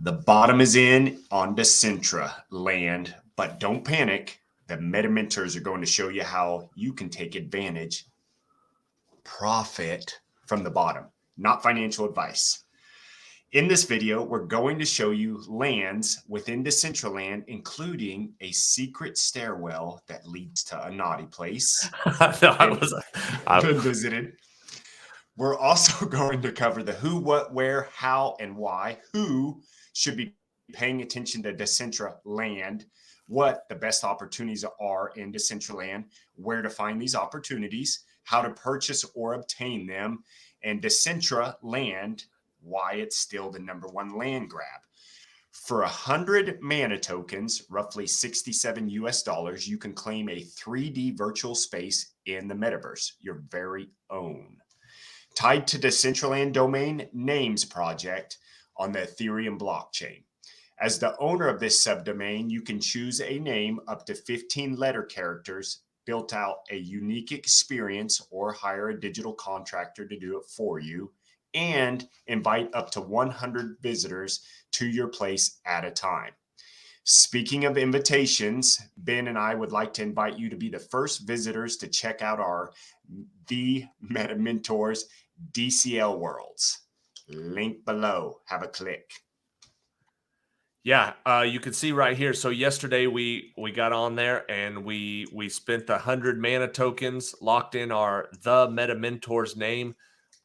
The bottom is in on Decentraland, but don't panic. The MetaMentors are going to show you how you can take advantage, profit from the bottom, not financial advice. In this video, we're going to show you lands within Decentraland, including a secret stairwell that leads to a naughty place. Been visited. We're also going to cover the who, what, where, how, and why. Who should be paying attention to Decentraland, what the best opportunities are in Decentraland, where to find these opportunities, how to purchase or obtain them, and Decentraland, why it's still the #1 land grab. For 100 mana tokens, roughly 67 US dollars, you can claim a 3D virtual space in the metaverse, your very own. Tied to Decentraland domain names project on the Ethereum blockchain. As the owner of this subdomain, you can choose a name up to 15 letter characters, built out a unique experience, or hire a digital contractor to do it for you, and invite up to 100 visitors to your place at a time. Speaking of invitations, Ben and I would like to invite you to be the first visitors to check out our TheMetaMentors DCL worlds. Link below. Have a click. Yeah, you can see right here. So yesterday we got on there and we spent the 100 mana tokens, locked in our TheMetaMentors name,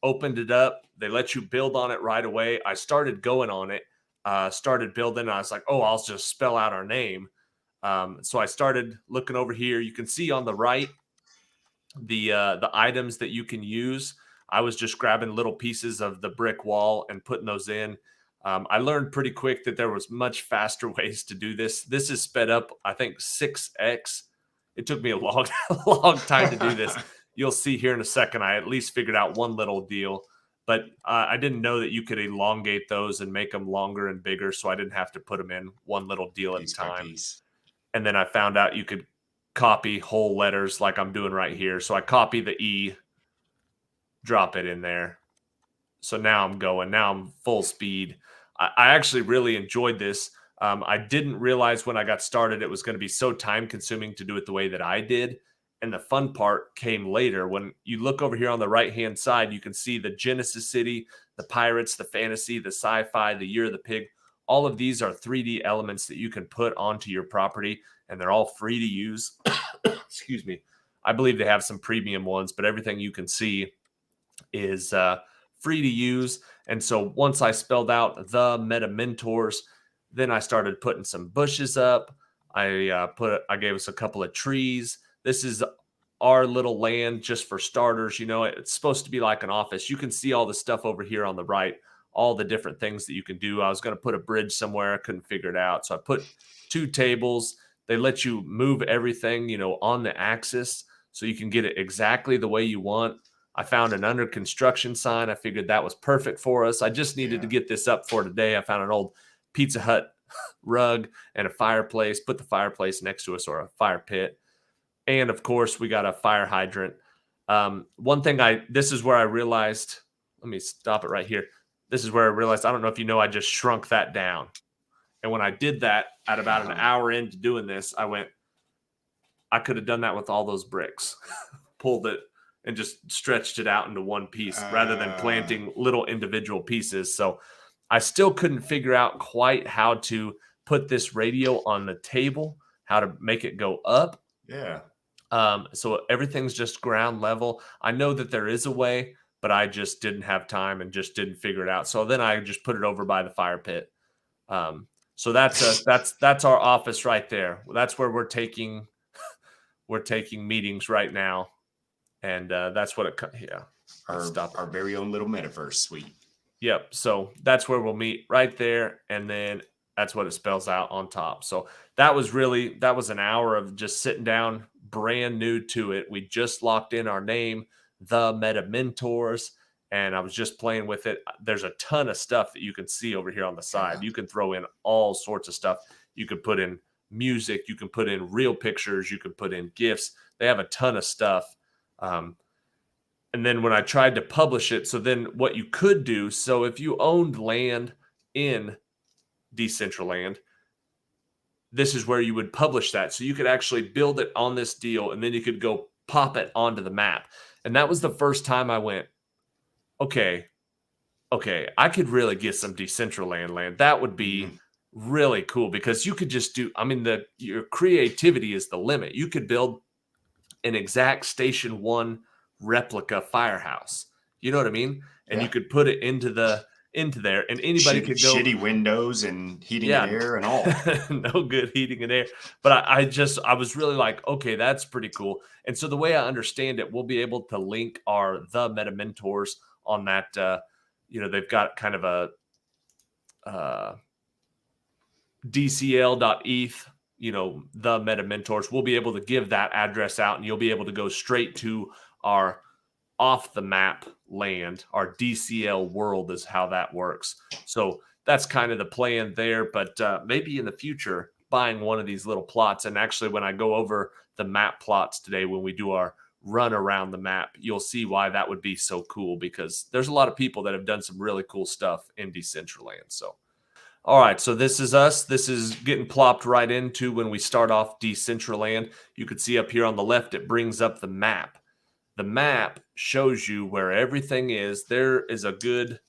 opened it up. They let you build on it right away. I started going on it, started building. I was like, oh, I'll just spell out our name. So I started looking over here. You can see on the right the items that you can use. I was just grabbing little pieces of the brick wall and putting those in. I learned pretty quick that there was much faster ways to do this. This is sped up, I think, 6x. It took me a long time to do this. You'll see here in a second, I at least figured out one little deal. But I didn't know that you could elongate those and make them longer and bigger, so I didn't have to put them in one little deal at a time. And then I found out you could copy whole letters like I'm doing right here. So I copy the E, drop it in there. So now I'm going. Now I'm full speed. I actually really enjoyed this. I didn't realize when I got started it was going to be so time consuming to do it the way that I did. And the fun part came later. When you look over here on the right-hand side, you can see the Genesis City, the Pirates, the Fantasy, the Sci-Fi, the Year of the Pig. All of these are 3D elements that you can put onto your property, and they're all free to use. Excuse me. I believe they have some premium ones, but everything you can see is free to use. And so once I spelled out the MetaMentors, then I started putting some bushes up. I gave us a couple of trees. This is our little land just for starters. You know, it's supposed to be like an office. You can see all the stuff over here on the right, all the different things that you can do. I was going to put a bridge somewhere. I couldn't figure it out. So I put 2 tables. They let you move everything, you know, on the axis so you can get it exactly the way you want. I found an under construction sign. I figured that was perfect for us. I just needed to get this up for today. I found an old Pizza Hut rug and a fireplace, put the fireplace next to us, or a fire pit. And of course, we got a fire hydrant. One thing this is where I realized, let me stop it right here. This is where I realized, I don't know if you know, I just shrunk that down. And when I did that at about an hour into doing this, I could have done that with all those bricks, pulled it and just stretched it out into one piece rather than planting little individual pieces. So I still couldn't figure out quite how to put this radio on the table, how to make it go up. Yeah. So everything's just ground level. I know that there is a way, but I just didn't have time and just didn't figure it out. So then I just put it over by the fire pit. So that's our office right there. That's where we're taking meetings right now. And that's what our very own little metaverse suite. Yep. So that's where we'll meet right there. And then that's what it spells out on top. So that was an hour of just sitting down, brand new to it. We just locked in our name, the MetaMentors, and I was just playing with it. There's a ton of stuff that you can see over here on the side. You can throw in all sorts of stuff. You could put in music. You can put in real pictures. You can put in GIFs. They have a ton of stuff. And then when I tried to publish it, so then what you could do, so if you owned land in Decentraland, this is where you would publish that. So you could actually build it on this deal, and then you could go pop it onto the map. And that was the first time I went, okay, I could really get some Decentraland land. That would be really cool, because you could just do, I mean, your creativity is the limit. You could build an exact Station 1 replica firehouse. You know what I mean? And you could put it into there, and anybody could go. Shitty windows and heating and Yeah, air and all. no good heating and air. But I was really like, okay, that's pretty cool. And so the way I understand it, we'll be able to link our TheMetaMentors on that. They've got kind of a DCL.eth, TheMetaMentors. We'll be able to give that address out, and you'll be able to go straight to our off the map land. Our DCL world is how that works. So that's kind of the plan there. But maybe in the future, buying one of these little plots. And actually, when I go over the map plots today, when we do our run around the map, you'll see why that would be so cool, because there's a lot of people that have done some really cool stuff in Decentraland. So, all right, so this is us. This is getting plopped right into when we start off Decentraland. You can see up here on the left, it brings up the map. The map shows you where everything is. There is a good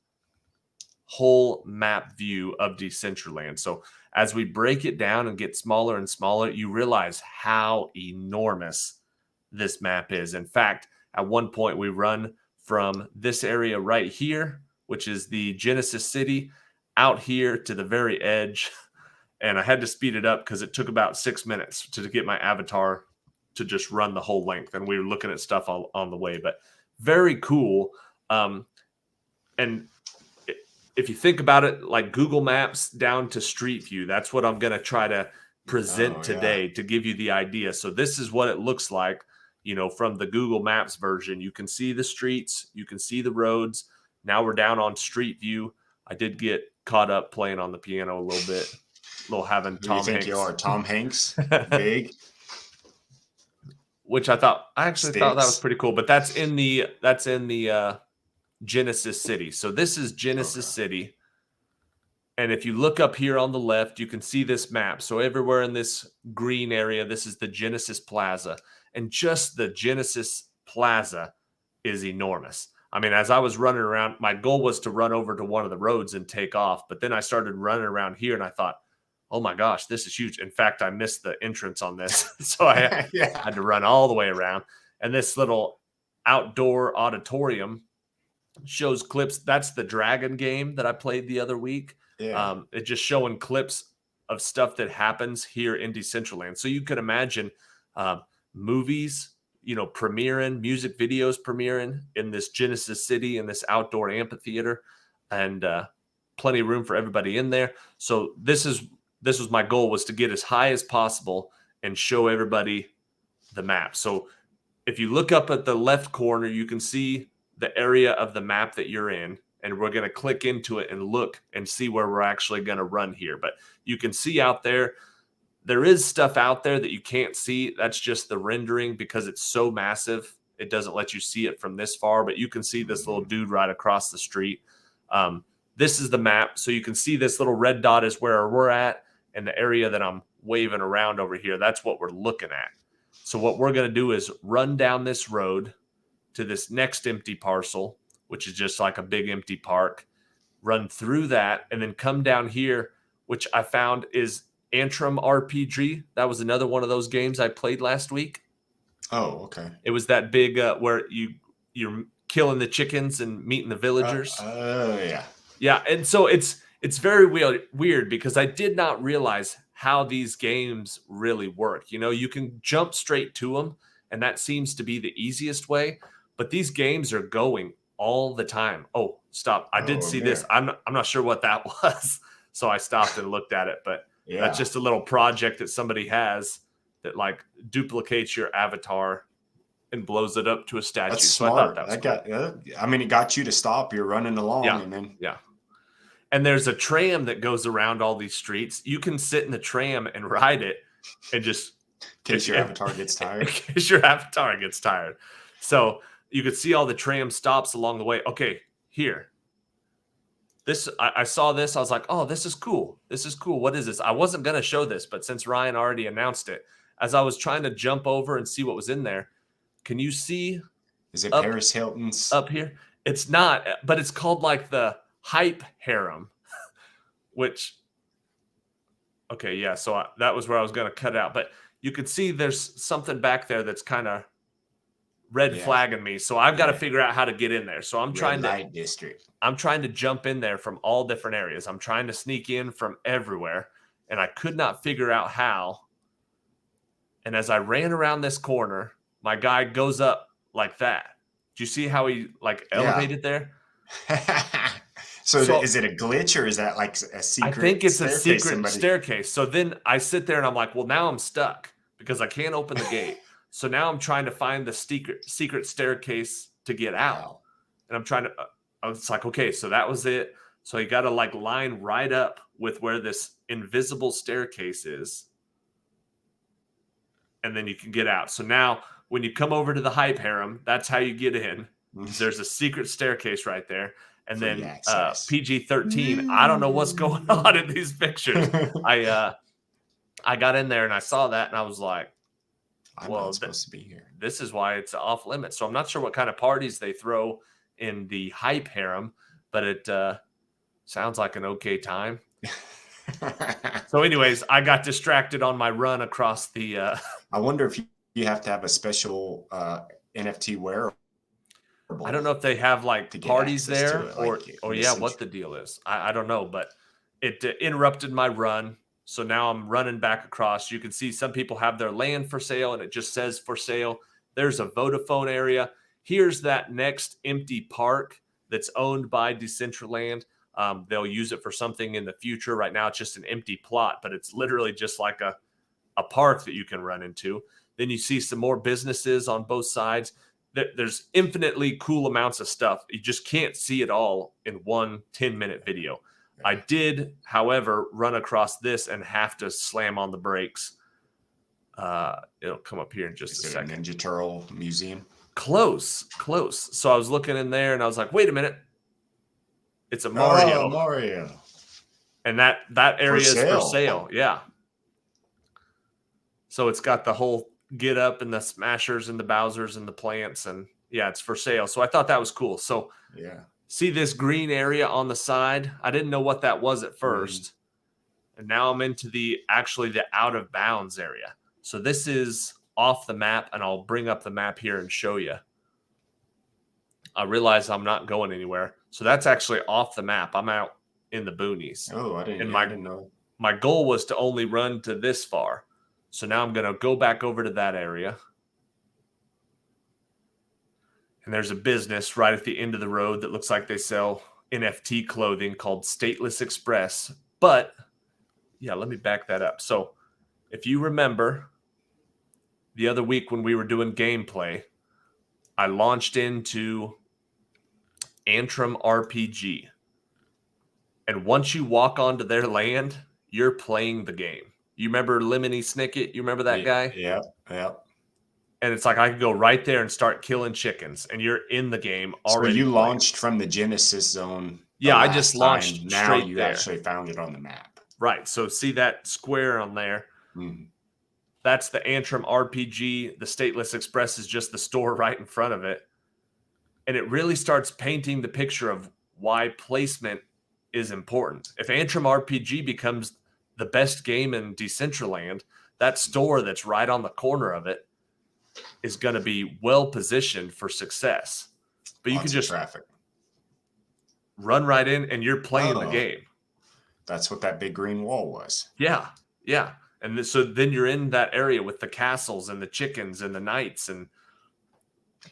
whole map view of Decentraland. So as we break it down and get smaller and smaller, you realize how enormous this map is. In fact, at one point we run from this area right here, which is the Genesis City, out here to the very edge. And I had to speed it up because it took about 6 minutes to get my avatar to just run the whole length. And we were looking at stuff on the way, but very cool. And if you think about it, like Google Maps down to Street View, that's what I'm going to try to present today to give you the idea. So this is what it looks like, from the Google Maps version. You can see the streets, you can see the roads. Now we're down on Street View. I did get caught up playing on the piano a little bit, having Who Tom you think Hanks. you are? Tom Hanks, big. Which I actually thought that was pretty cool. But that's in the Genesis City. So this is Genesis City. And if you look up here on the left, you can see this map. So everywhere in this green area, this is the Genesis Plaza. And just the Genesis Plaza is enormous. I mean, as I was running around, my goal was to run over to one of the roads and take off. But then I started running around here, and I thought, oh my gosh, this is huge. In fact, I missed the entrance on this. So I had to run all the way around. And this little outdoor auditorium shows clips. That's the Dragon game that I played the other week. Yeah. It's just showing clips of stuff that happens here in Decentraland. So you could imagine movies, premiering, music videos premiering in this Genesis City, in this outdoor amphitheater, and plenty of room for everybody in there. So this was my goal, was to get as high as possible and show everybody the map. So if you look up at the left corner, you can see the area of the map that you're in, and we're going to click into it and look and see where we're actually going to run here. But you can see out there is stuff out there that you can't see. That's just the rendering, because it's so massive. It doesn't let you see it from this far, but you can see this little dude right across the street. This is the map. So you can see this little red dot is where we're at, and the area that I'm waving around over here, that's what we're looking at. So what we're going to do is run down this road to this next empty parcel, which is just like a big empty park, run through that, and then come down here, which I found is Antrim RPG. That was another one of those games I played last week. Oh, okay. It was that big where you're killing the chickens and meeting the villagers. Yeah. Yeah, and so it's very weird because I did not realize how these games really work. You can jump straight to them, and that seems to be the easiest way. But these games are going all the time. Oh, stop! I did see this. I'm not sure what that was, so I stopped and looked at it. But that's just a little project that somebody has that like duplicates your avatar and blows it up to a statue. That's so smart. I thought that was cool. It got you to stop. You're running along, and then And there's a tram that goes around all these streets. You can sit in the tram and ride it, and just in case your avatar gets tired. In case your avatar gets tired. So you could see all the tram stops along the way. Okay, here. I saw this. I was like, oh, this is cool. This is cool. What is this? I wasn't going to show this, but since Ryan already announced it, as I was trying to jump over and see what was in there, can you see Is it up Paris Hilton's? up here? It's not, but it's called like the hype harem, which, okay, yeah. So that was where I was going to cut it out, but you could see there's something back there that's kind of red Yeah. flagging me. So I've got to Yeah. figure out how to get in there. So I'm trying to light district. I'm trying to jump in there from all different areas. I'm trying to sneak in from everywhere, and I could not figure out how. And as I ran around this corner, my guy goes up like that. Do you see how he like elevated there? So, So is it a glitch or is that like a secret? I think it's a staircase secret staircase. So then I sit there and I'm like, well, now I'm stuck because I can't open the gate. So now I'm trying to find the secret staircase to get out. Wow. And I'm trying to, I was like, okay, so that was it. So you got to like line right up with where this invisible staircase is. And then you can get out. So now when you come over to the hype harem, that's how you get in. There's a secret staircase right there. And Free then access. PG-13, I don't know what's going on in these pictures. I got in there and I saw that and I was like, I'm well, not supposed to be here. this is why it's off limits. So I'm not sure what kind of parties they throw in the hype harem, but it sounds like an okay time. So anyways, I got distracted on my run across the I wonder if you have to have a special NFT wearable. I don't know if they have like parties there or yeah, what what the deal is. I don't know, but it interrupted my run. So now I'm running back across. You can see some people have their land for sale and it just says for sale. There's a Vodafone area. Here's that next empty park that's owned by Decentraland. They'll use it for something in the future. Right now, it's just an empty plot, but it's literally just like a park that you can run into. Then you see some more businesses on both sides. There's infinitely cool amounts of stuff. You just can't see it all in one 10-minute video. I did, however, run across this and have to slam on the brakes. It'll come up here in just a second. Ninja Turtle museum. Close. So I was looking in there and I was like, wait a minute. It's a Mario. Oh, Mario. And that area is for sale. Yeah. So it's got the whole get up and the smashers and the Bowsers and the plants. And yeah, it's for sale. So I thought that was cool. So yeah. See this green area on the side? I didn't know what that was at first. And now I'm into the out of bounds area. So this is off the map, and I'll bring up the map here and show you. I realize I'm not going anywhere. So that's actually off the map. I'm out in the boonies. Oh, I didn't know. My goal was to only run to this far. So now I'm going to go back over to that area. And there's a business right at the end of the road that looks like they sell NFT clothing called Stateless Express. But, yeah, let me back that up. So if you remember the other week when we were doing gameplay, I launched into Antrim RPG. And once you walk onto their land, you're playing the game. You remember Lemony Snicket? You remember that guy? Yeah. And it's like I could go right there and start killing chickens, and you're in the game already. So you launched from the Genesis zone. Yeah, I just launched now straight you there. actually found it on the map. Right. So see that square on there? Mm-hmm. That's the Antrim RPG. The Stateless Express is just the store right in front of it. And it really starts painting the picture of why placement is important. If Antrim RPG becomes the best game in Decentraland, that store that's right on the corner of it is going to be well positioned for success. But you can just run right in and you're playing the game. That's what that big green wall was. Yeah. And so then you're in that area with the castles and the chickens and the knights and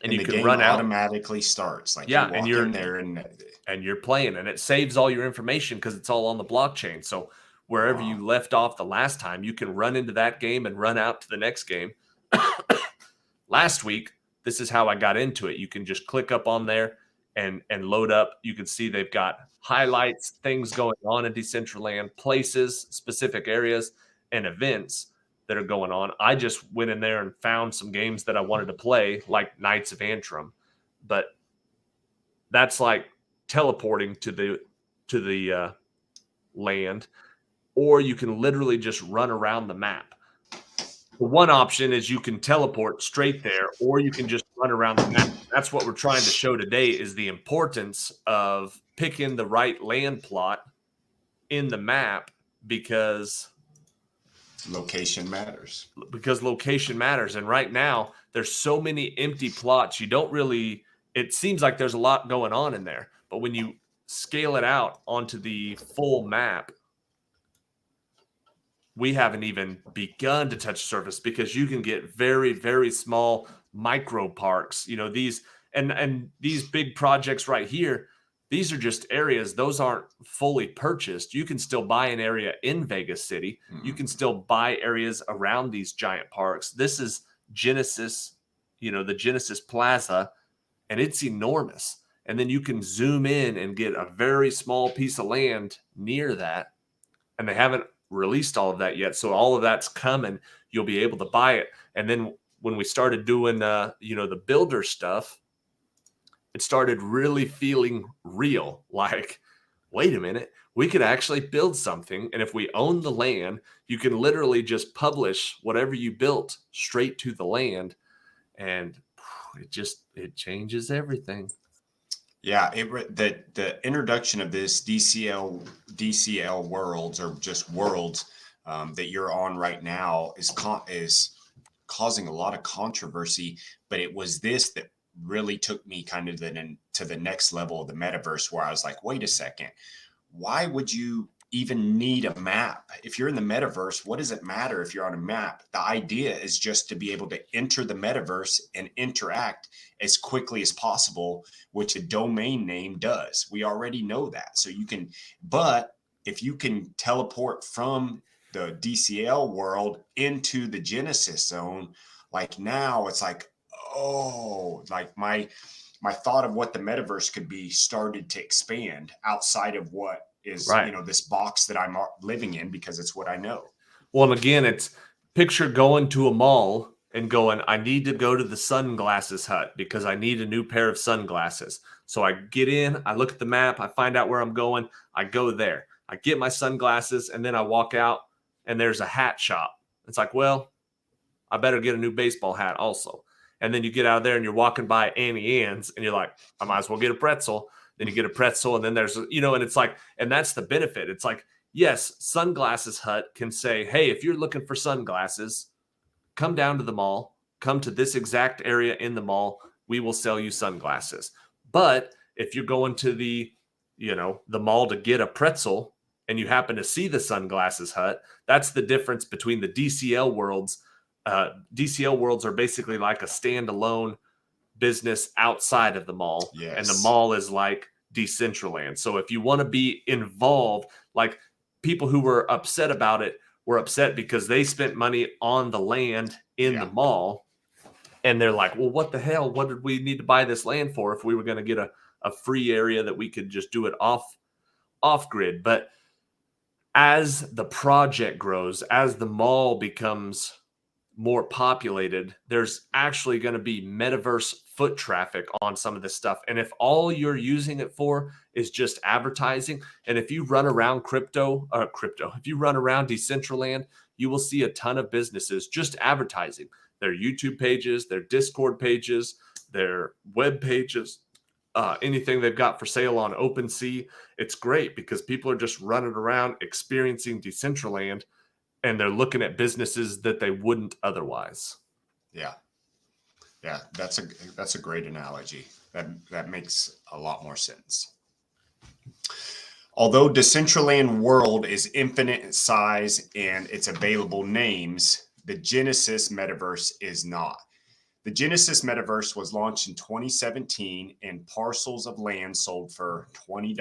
you can run out. Automatically starts. Like you're in there and you're playing, and it saves all your information because it's all on the blockchain. So wherever you left off the last time, you can run into that game and run out to the next game. Last week, this is how I got into it. You can just click up on there and load up. You can see they've got highlights, things going on in Decentraland, places, specific areas, and events that are going on. I just went in there and found some games that I wanted to play, like Knights of Antrim. But that's like teleporting to the to the land, or you can literally just run around the map. The one option is you can teleport straight there, or you can just run around the map. That's what we're trying to show today, is the importance of picking the right land plot in the map, because Location matters. location matters. And right now there's so many empty plots. You don't really, it seems like there's a lot going on in there, but when you scale it out onto the full map, we haven't even begun to touch surface, because you can get very, very small micro parks. You know, these and these big projects right here, these are just areas. Those aren't fully purchased. You can still buy an area in Vegas City. You can still buy areas around these giant parks. This is Genesis, you know, the Genesis Plaza, and it's enormous. And then you can zoom in and get a very small piece of land near that. And they haven't released all of that yet. So all of that's coming. You'll be able to buy it. And then when we started doing, the builder stuff, it started really feeling real. Like, wait a minute, we could actually build something. And if we own the land, you can literally just publish whatever you built straight to the land. And it changes everything. Yeah, the introduction of this DCL worlds, or just worlds, that you're on right now is causing a lot of controversy. But it was this that really took me kind of to the next level of the metaverse, where I was like, wait a second, why would you even need a map? If you're in the metaverse, what does it matter if you're on a map? The idea is just to be able to enter the metaverse and interact as quickly as possible, which a domain name does. We already know that. So you can, but if you can teleport from the DCL world into the Genesis zone, like now it's like, oh, like my thought of what the metaverse could be started to expand outside of what is, Right. this box that I'm living in, because it's what I know. Well, and again, it's picture going to a mall and going, I need to go to the sunglasses hut because I need a new pair of sunglasses. So I get in, I look at the map, I find out where I'm going, I go there, I get my sunglasses, and then I walk out and there's a hat shop. It's like, well, I better get a new baseball hat also. And then you get out of there and you're walking by Annie Ann's and you're like, I might as well get a pretzel. Then you get a pretzel, and then there's, and it's like, and that's the benefit. It's like, yes, Sunglasses Hut can say, hey, if you're looking for sunglasses, come down to the mall, come to this exact area in the mall. We will sell you sunglasses. But if you're going to the mall to get a pretzel and you happen to see the Sunglasses Hut, that's the difference between the DCL worlds. DCL worlds are basically like a standalone business outside of the mall. Yes. And the mall is like Decentraland. So if you want to be involved, like people who were upset about it were upset because they spent money on the land in the mall. And they're like, well, what the hell? What did we need to buy this land for if we were going to get a free area that we could just do it off grid? But as the project grows, as the mall becomes more populated, there's actually going to be metaverse foot traffic on some of this stuff. And if all you're using it for is just advertising, and if you run around if you run around Decentraland, you will see a ton of businesses just advertising their YouTube pages, their Discord pages, their web pages, anything they've got for sale on OpenSea. It's great because people are just running around experiencing Decentraland, and they're looking at businesses that they wouldn't otherwise. Yeah. That's a great analogy. That makes a lot more sense. Although Decentraland World is infinite in size and its available names, the Genesis Metaverse is not. The Genesis Metaverse was launched in 2017, and parcels of land sold for $20.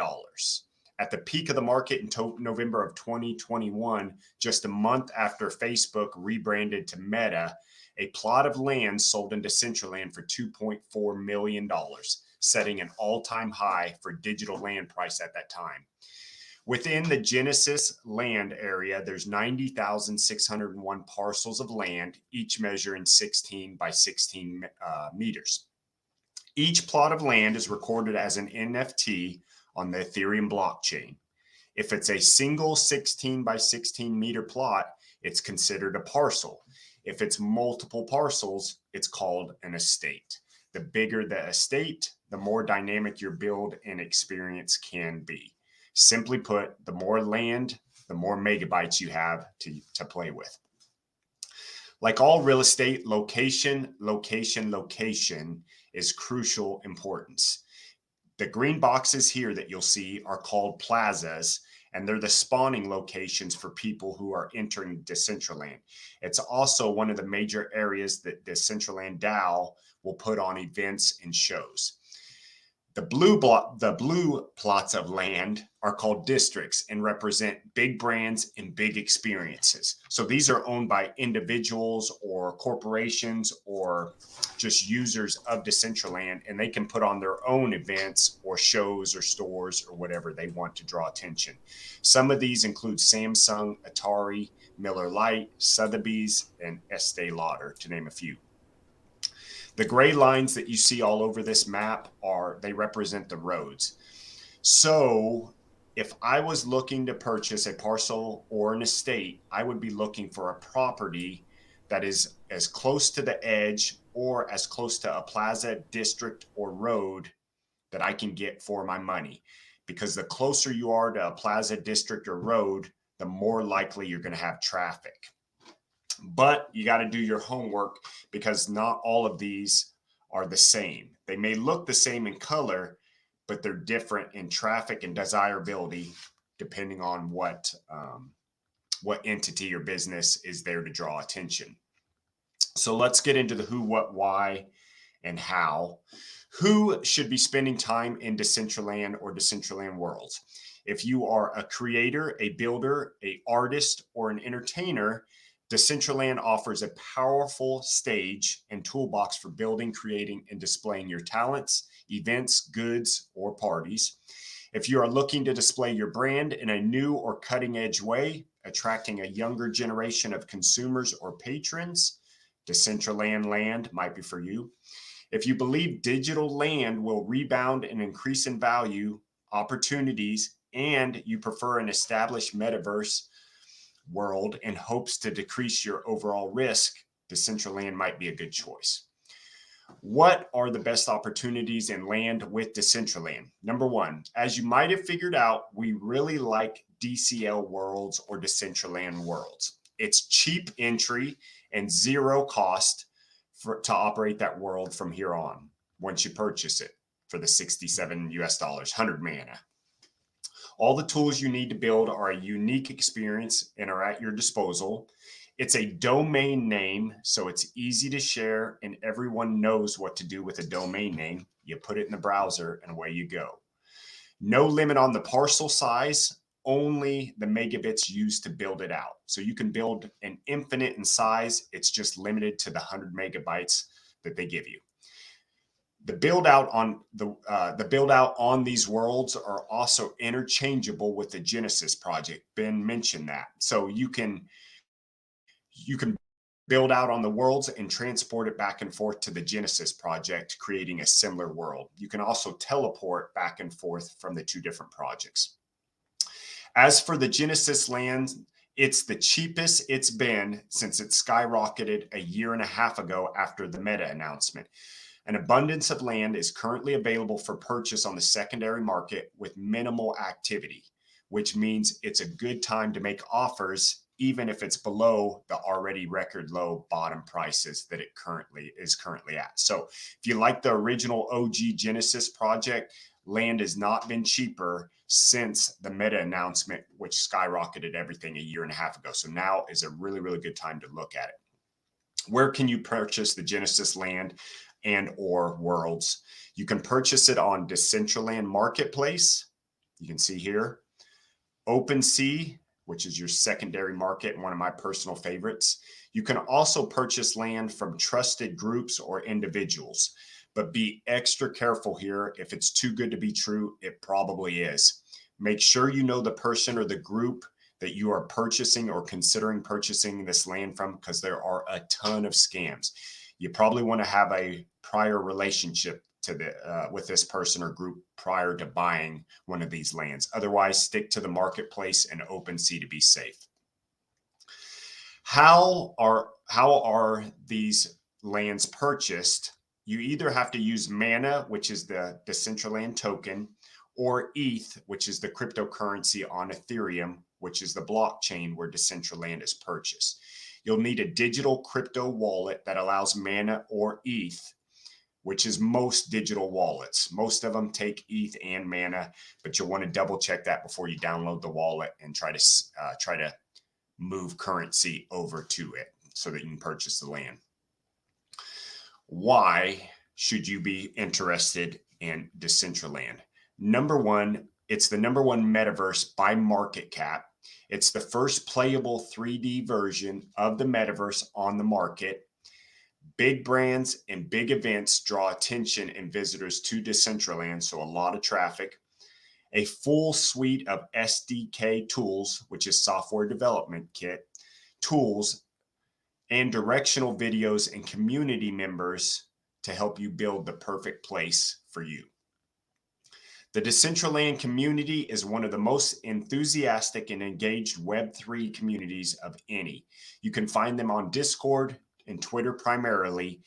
At the peak of the market in November of 2021, just a month after Facebook rebranded to Meta, a plot of land sold in Decentraland for $2.4 million, setting an all-time high for digital land price at that time. Within the Genesis land area, there's 90,601 parcels of land, each measuring 16 by 16 meters. Each plot of land is recorded as an NFT on the Ethereum blockchain. If it's a single 16 by 16 meter plot, it's considered a parcel. If it's multiple parcels, it's called an estate. The bigger the estate, the more dynamic your build and experience can be. Simply put, the more land, the more megabytes you have to play with. Like all real estate, location, location, location is crucial importance. The green boxes here that you'll see are called plazas, and they're the spawning locations for people who are entering Decentraland. It's also one of the major areas that Decentraland DAO will put on events and shows. The blue plots of land are called districts and represent big brands and big experiences. So these are owned by individuals or corporations or just users of Decentraland, and they can put on their own events or shows or stores or whatever they want to draw attention. Some of these include Samsung, Atari, Miller Lite, Sotheby's, and Estee Lauder, to name a few. The gray lines that you see all over this map they represent the roads. So if I was looking to purchase a parcel or an estate, I would be looking for a property that is as close to the edge or as close to a plaza, district, or road that I can get for my money. Because the closer you are to a plaza, district, or road, the more likely you're going to have traffic. But you got to do your homework because not all of these are the same. They may look the same in color, but they're different in traffic and desirability depending on what entity or business is there to draw attention. So let's get into the who, what, why, and how. Who should be spending time in Decentraland or Decentraland worlds? If you are a creator, a builder, an artist, or an entertainer, Decentraland offers a powerful stage and toolbox for building, creating, and displaying your talents, events, goods, or parties. If you are looking to display your brand in a new or cutting-edge way, attracting a younger generation of consumers or patrons, Decentraland Land might be for you. If you believe digital land will rebound and increase in value, opportunities, and you prefer an established metaverse world in hopes to decrease your overall risk, Decentraland might be a good choice. What are the best opportunities in land with Decentraland? Number one, as you might have figured out, we really like DCL worlds or Decentraland worlds. It's cheap entry and zero cost to operate that world from here on once you purchase it for the 67 US dollars, 100 mana. All the tools you need to build are a unique experience and are at your disposal. It's a domain name, so it's easy to share and everyone knows what to do with a domain name. You put it in the browser and away you go. No limit on the parcel size, only the megabits used to build it out. So you can build an infinite in size. It's just limited to the 100 megabytes that they give you. The build out on these worlds are also interchangeable with the Genesis project. Ben mentioned that. So you can build out on the worlds and transport it back and forth to the Genesis project, creating a similar world. You can also teleport back and forth from the two different projects. As for the Genesis land, it's the cheapest it's been since it skyrocketed a year and a half ago after the Meta announcement. An abundance of land is currently available for purchase on the secondary market with minimal activity, which means it's a good time to make offers, even if it's below the already record low bottom prices that it is currently at. So if you like the original OG Genesis project, land has not been cheaper since the Meta announcement, which skyrocketed everything a year and a half ago. So now is a really, really good time to look at it. Where can you purchase the Genesis land and or worlds? You can purchase it on Decentraland Marketplace. You can see here. OpenSea, which is your secondary market and one of my personal favorites. You can also purchase land from trusted groups or individuals, but be extra careful here. If it's too good to be true, it probably is. Make sure you know the person or the group that you are purchasing or considering purchasing this land from, because there are a ton of scams. You probably want to have a prior relationship with this person or group prior to buying one of these lands. Otherwise, stick to the marketplace and OpenSea to be safe. How are these lands purchased? You either have to use Mana, which is the Decentraland token, or ETH, which is the cryptocurrency on Ethereum, which is the blockchain where Decentraland is purchased. You'll need a digital crypto wallet that allows Mana or ETH, which is most digital wallets. Most of them take ETH and Mana, but you'll want to double check that before you download the wallet and try to move currency over to it so that you can purchase the land. Why should you be interested in Decentraland? Number one, it's the number one metaverse by market cap. It's the first playable 3D version of the metaverse on the market. Big brands and big events draw attention and visitors to Decentraland, so a lot of traffic. A full suite of SDK tools, which is software development kit, tools, and directional videos and community members to help you build the perfect place for you. The Decentraland community is one of the most enthusiastic and engaged Web3 communities of any. You can find them on Discord and Twitter primarily,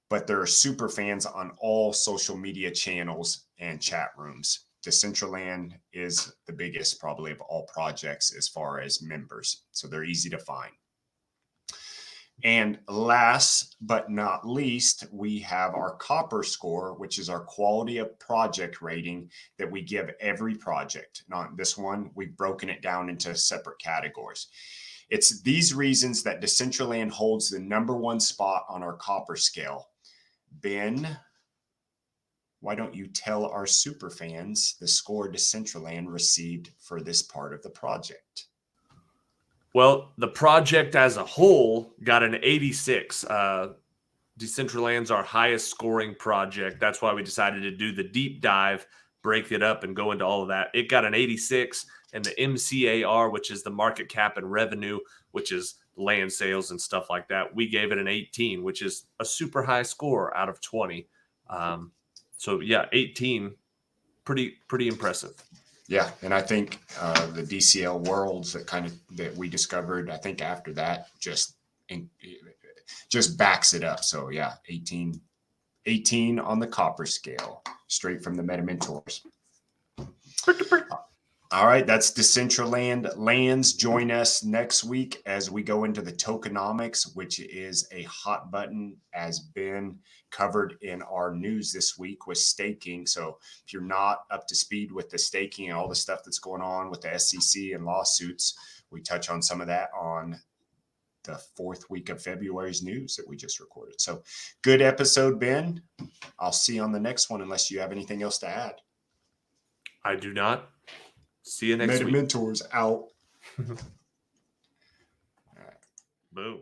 but there are super fans on all social media channels and chat rooms. Decentraland is the biggest probably of all projects as far as members, so they're easy to find. And last but not least, we have our copper score, which is our quality of project rating that we give every project. Not this one, we've broken it down into separate categories. It's these reasons that Decentraland holds the number one spot on our copper scale. Ben, why don't you tell our super fans the score Decentraland received for this part of the project? Well, the project as a whole got an 86. Decentraland's our highest scoring project. That's why we decided to do the deep dive, break it up, and go into all of that. It got an 86, and the MCAR, which is the market cap and revenue, which is land sales and stuff like that, we gave it an 18, which is a super high score out of 20. So yeah, 18, pretty impressive. Yeah, and I think the DCL worlds that we discovered, I think after that just backs it up. So yeah, 18 on the copper scale, straight from the MetaMentors. All right, that's Decentraland Lands. Join us next week as we go into the tokenomics, which is a hot button, as been covered in our news this week with staking. So if you're not up to speed with the staking and all the stuff that's going on with the SEC and lawsuits, we touch on some of that on the 4th week of February's news that we just recorded. So good episode, Ben. I'll see you on the next one unless you have anything else to add. I do not. See you next week. MetaMentors out. Boom.